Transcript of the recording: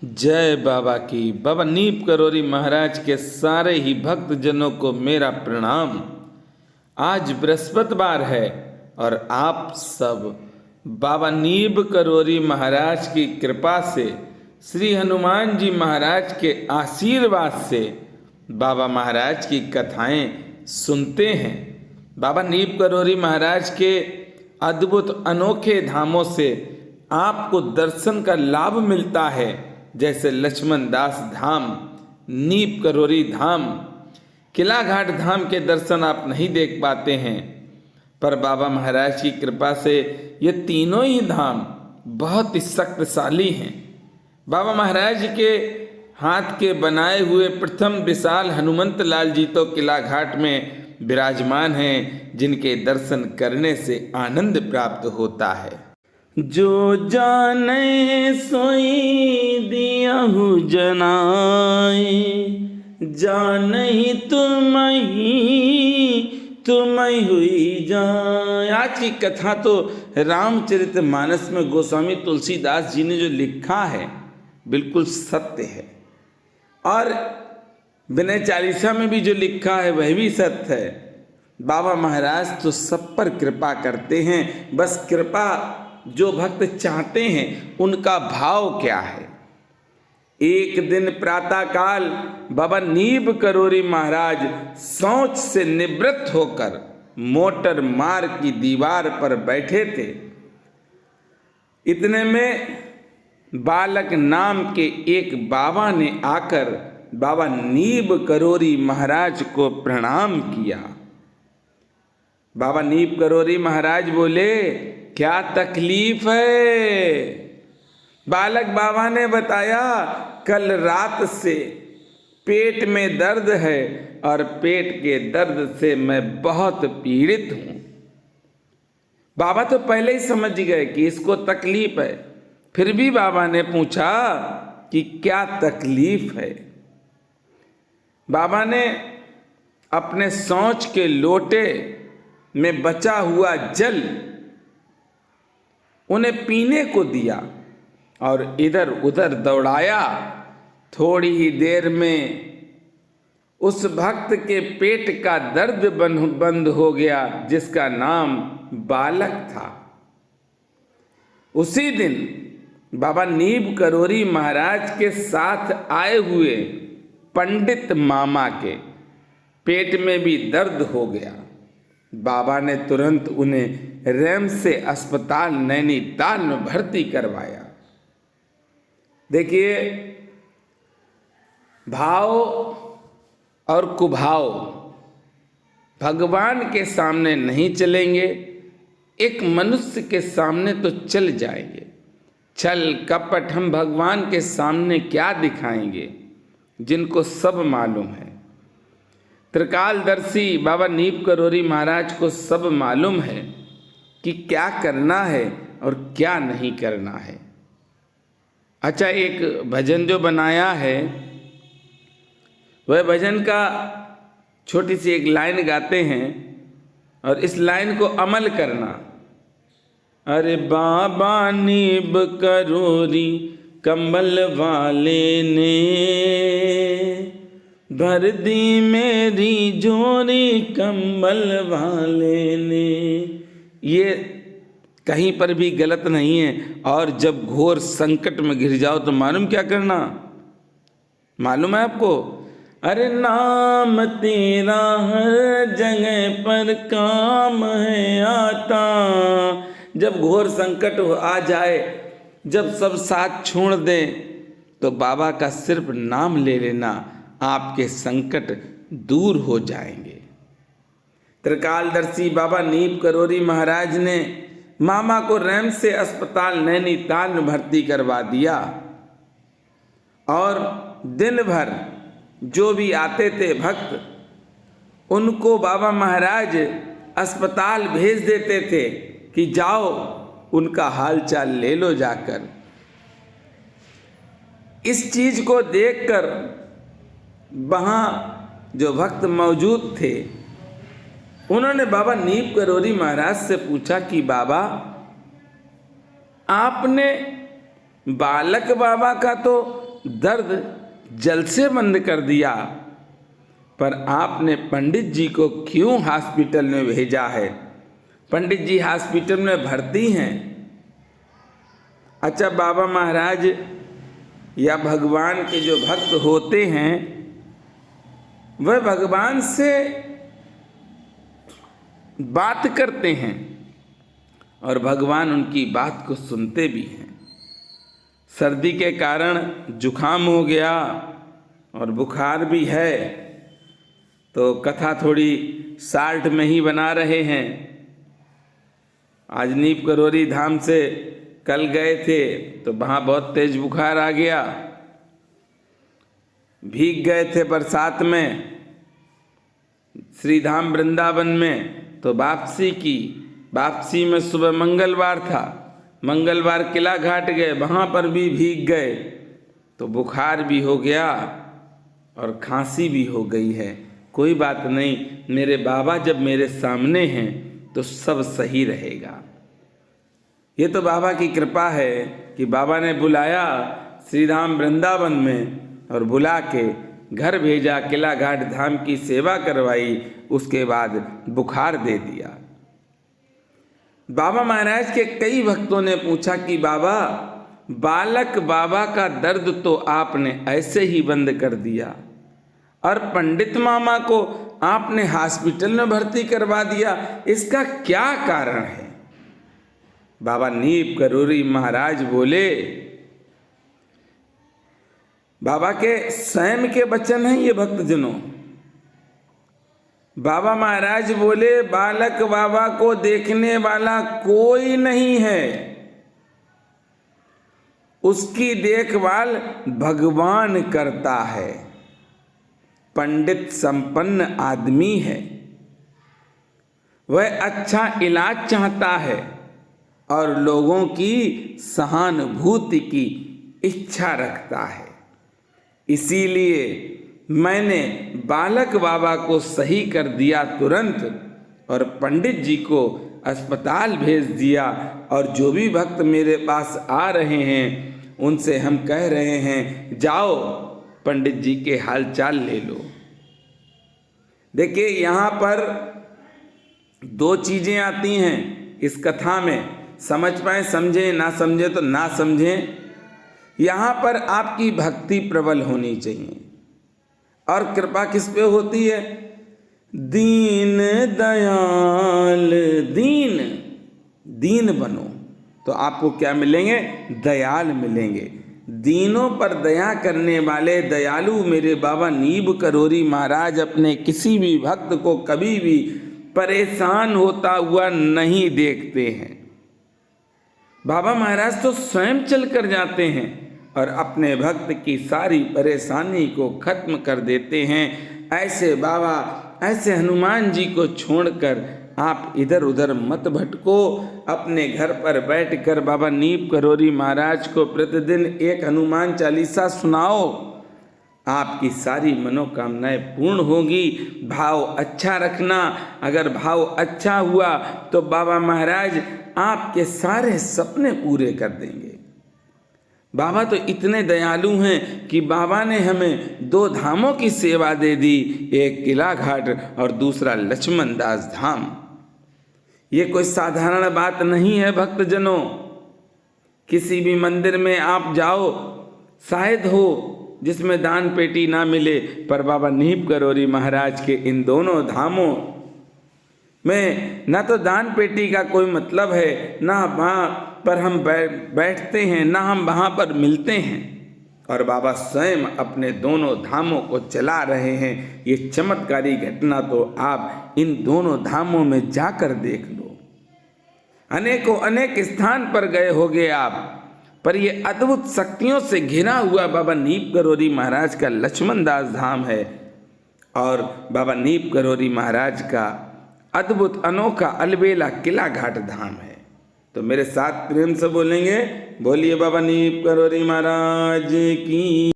जय बाबा की। बाबा नीप करोरी महाराज के सारे ही भक्त जनों को मेरा प्रणाम। आज बृहस्पतिवार है और आप सब बाबा नीप करोरी महाराज की कृपा से, श्री हनुमान जी महाराज के आशीर्वाद से बाबा महाराज की कथाएं सुनते हैं। बाबा नीप करोरी महाराज के अद्भुत अनोखे धामों से आपको दर्शन का लाभ मिलता है, जैसे लक्ष्मण दास धाम, नीप करोरी धाम, किला घाट धाम के दर्शन आप नहीं देख पाते हैं, पर बाबा महाराज की कृपा से ये तीनों ही धाम बहुत ही शक्तिशाली हैं। बाबा महाराज के हाथ के बनाए हुए प्रथम विशाल हनुमंत लाल जी तो किला घाट में विराजमान हैं, जिनके दर्शन करने से आनंद प्राप्त होता है। जो जाने सोई दियाहु जनाए, जानहि तुम्हें हुई जाए। आज की कथा तो रामचरितमानस में गोस्वामी तुलसीदास जी ने जो लिखा है बिल्कुल सत्य है, और विनय चालीसा में भी जो लिखा है वह भी सत्य है। बाबा महाराज तो सब पर कृपा करते हैं, बस कृपा जो भक्त चाहते हैं उनका भाव क्या है। एक दिन प्रातःकाल बाबा नीप करोरी महाराज शौच से निवृत्त होकर मोटर मार्ग की दीवार पर बैठे थे। इतने में बालक नाम के एक बाबा ने आकर बाबा नीप करोरी महाराज को प्रणाम किया। बाबा नीप करोरी महाराज बोले, क्या तकलीफ है? बालक बाबा ने बताया, कल रात से पेट में दर्द है और पेट के दर्द से मैं बहुत पीड़ित हूं। बाबा तो पहले ही समझ गए कि इसको तकलीफ है, फिर भी बाबा ने पूछा कि क्या तकलीफ है। बाबा ने अपने शौच के लोटे में बचा हुआ जल उन्हें पीने को दिया और इधर उधर दौड़ाया। थोड़ी ही देर में उस भक्त के पेट का दर्द बंद हो गया, जिसका नाम बालक था। उसी दिन बाबा नीप करोरी महाराज के साथ आए हुए पंडित मामा के पेट में भी दर्द हो गया। बाबा ने तुरंत उन्हें रैम से अस्पताल नैनीताल में भर्ती करवाया। देखिए, भाव और कुभाव भगवान के सामने नहीं चलेंगे, एक मनुष्य के सामने तो चल जाएंगे। छल कपट हम भगवान के सामने क्या दिखाएंगे, जिनको सब मालूम है। त्रिकालदर्शी बाबा नीप करोरी महाराज को सब मालूम है कि क्या करना है और क्या नहीं करना है। अच्छा, एक भजन जो बनाया है वह भजन का छोटी सी एक लाइन गाते हैं और इस लाइन को अमल करना। अरे बाबा नीप करोरी कम्बल वाले ने भर दी मेरी जोरी कम्बल वाले ने। ये कहीं पर भी गलत नहीं है। और जब घोर संकट में घिर जाओ तो मालूम क्या करना, मालूम है आपको? अरे नाम तेरा हर जगह पर काम है आता। जब घोर संकट आ जाए, जब सब साथ छोड़ दें, तो बाबा का सिर्फ नाम ले लेना, आपके संकट दूर हो जाएंगे। त्रिकालदर्शी बाबा नीप करोरी महाराज ने मामा को रैम से अस्पताल नैनीताल में भर्ती करवा दिया, और दिन भर जो भी आते थे भक्त, उनको बाबा महाराज अस्पताल भेज देते थे कि जाओ उनका हालचाल ले लो जाकर। इस चीज को देखकर वहाँ जो भक्त मौजूद थे, उन्होंने बाबा नीप करोरी महाराज से पूछा कि बाबा, आपने बालक बाबा का तो दर्द जल से बंद कर दिया, पर आपने पंडित जी को क्यों हॉस्पिटल में भेजा है? पंडित जी हॉस्पिटल में भर्ती हैं। अच्छा, बाबा महाराज या भगवान के जो भक्त होते हैं वह भगवान से बात करते हैं और भगवान उनकी बात को सुनते भी हैं। सर्दी के कारण जुखाम हो गया और बुखार भी है, तो कथा थोड़ी शार्ट में ही बना रहे हैं। आज नीप करोरी धाम से कल गए थे तो वहाँ बहुत तेज बुखार आ गया, भीग गए थे बरसात में श्री धाम वृंदावन में, तो वापसी में सुबह मंगलवार था, मंगलवार किला घाट गए, वहाँ पर भी भीग गए तो बुखार भी हो गया और खांसी भी हो गई है। कोई बात नहीं, मेरे बाबा जब मेरे सामने हैं तो सब सही रहेगा। ये तो बाबा की कृपा है कि बाबा ने बुलाया श्रीधाम वृंदावन में और बुला के घर भेजा, किला घाट धाम की सेवा करवाई, उसके बाद बुखार दे दिया। बाबा महाराज के कई भक्तों ने पूछा कि बाबा, बालक बाबा का दर्द तो आपने ऐसे ही बंद कर दिया और पंडित मामा को आपने हॉस्पिटल में भर्ती करवा दिया, इसका क्या कारण है? बाबा नीप करोरी महाराज बोले, बाबा के स्वयं के वचन हैं ये भक्तजनों। बाबा महाराज बोले, बालक बाबा को देखने वाला कोई नहीं है, उसकी देखभाल भगवान करता है। पंडित संपन्न आदमी है, वह अच्छा इलाज चाहता है और लोगों की सहानुभूति की इच्छा रखता है। इसीलिए मैंने बालक बाबा को सही कर दिया तुरंत और पंडित जी को अस्पताल भेज दिया, और जो भी भक्त मेरे पास आ रहे हैं उनसे हम कह रहे हैं, जाओ पंडित जी के हालचाल ले लो। देखिए, यहाँ पर दो चीजें आती हैं इस कथा में, समझ पाए समझें, ना समझे तो ना समझें। यहाँ पर आपकी भक्ति प्रबल होनी चाहिए, और कृपा किस पे होती है? दीन दयाल, दीन बनो तो आपको क्या मिलेंगे? दयाल मिलेंगे। दीनों पर दया करने वाले दयालु मेरे बाबा नीब करोरी महाराज अपने किसी भी भक्त को कभी भी परेशान होता हुआ नहीं देखते हैं। बाबा महाराज तो स्वयं चल कर जाते हैं और अपने भक्त की सारी परेशानी को खत्म कर देते हैं। ऐसे बाबा, ऐसे हनुमान जी को छोड़कर आप इधर उधर मत भटको। अपने घर पर बैठकर बाबा नीप करोरी महाराज को प्रतिदिन एक हनुमान चालीसा सुनाओ, आपकी सारी मनोकामनाएं पूर्ण होगी। भाव अच्छा रखना, अगर भाव अच्छा हुआ तो बाबा महाराज आपके सारे सपने पूरे कर देंगे। बाबा तो इतने दयालु हैं कि बाबा ने हमें दो धामों की सेवा दे दी, एक किला घाट और दूसरा लक्ष्मण दास धाम। ये कोई साधारण बात नहीं है भक्तजनों। किसी भी मंदिर में आप जाओ, शायद हो जिसमें दान पेटी ना मिले, पर बाबा नीप करोरी महाराज के इन दोनों धामों में ना तो दान पेटी का कोई मतलब है, ना वहाँ पर हम बैठते हैं, ना हम वहाँ पर मिलते हैं, और बाबा स्वयं अपने दोनों धामों को चला रहे हैं। ये चमत्कारी घटना तो आप इन दोनों धामों में जाकर देख लो। अनेकों अनेक स्थान पर गए होगे आप, पर ये अद्भुत शक्तियों से घिरा हुआ बाबा नीप करोरी महाराज का लक्ष्मण दास धाम है, और बाबा नीप करोरी महाराज का अद्भुत अनोखा अलबेला किला घाट धाम है। तो मेरे साथ प्रेम से बोलेंगे, बोलिए बाबा नीप करोरी महाराज की।